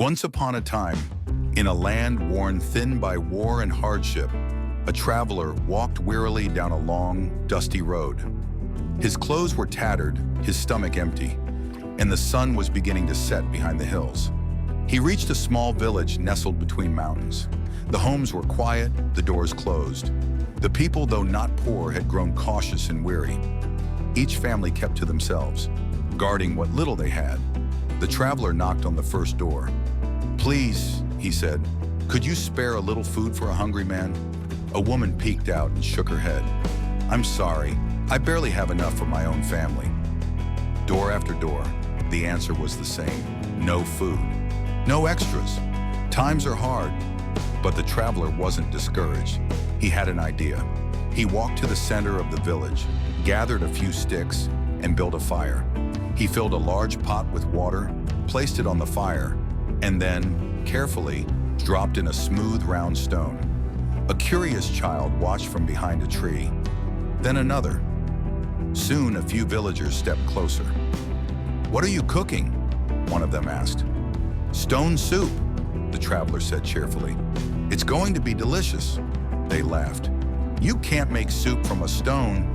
Once upon a time, in a land worn thin by war and hardship, a traveler walked wearily down a long, dusty road. His clothes were tattered, his stomach empty, and the sun was beginning to set behind the hills. He reached a small village nestled between mountains. The homes were quiet, the doors closed. The people, though not poor, had grown cautious and weary. Each family kept to themselves, guarding what little they had. The traveler knocked on the first door. "Please," he said, "could you spare a little food for a hungry man?" A woman peeked out and shook her head. "I'm sorry, I barely have enough for my own family." Door after door, the answer was the same: no food, no extras. Times are hard, but the traveler wasn't discouraged. He had an idea. He walked to the center of the village, gathered a few sticks, and built a fire. He filled a large pot with water, placed it on the fire, and then, carefully, dropped in a smooth, round stone. A curious child watched from behind a tree, then another. Soon, a few villagers stepped closer. "What are you cooking?" one of them asked. "Stone soup," the traveler said cheerfully. "It's going to be delicious." They laughed. "You can't make soup from a stone."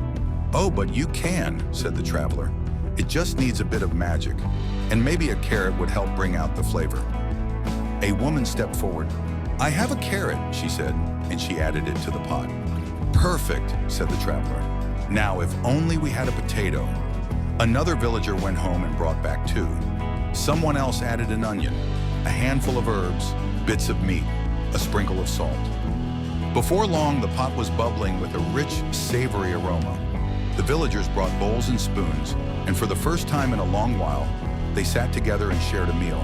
"Oh, but you can," said the traveler. "It just needs a bit of magic, and maybe a carrot would help bring out the flavor." A woman stepped forward. "I have a carrot," she said, and she added it to the pot. "Perfect," said the traveler. "Now, if only we had a potato." Another villager went home and brought back two. Someone else added an onion, a handful of herbs, bits of meat, a sprinkle of salt. Before long, the pot was bubbling with a rich, savory aroma. The villagers brought bowls and spoons, and for the first time in a long while, they sat together and shared a meal.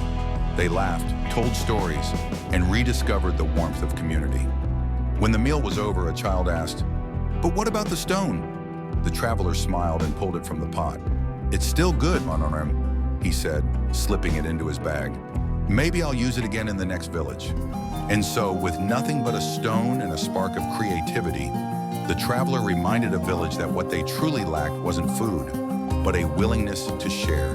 They laughed, told stories, and rediscovered the warmth of community. When the meal was over, a child asked, "But what about the stone?" The traveler smiled and pulled it from the pot. "It's still good, mon homme," he said, slipping it into his bag. "Maybe I'll use it again in the next village." And so, with nothing but a stone and a spark of creativity, the traveler reminded a village that what they truly lacked wasn't food, but a willingness to share.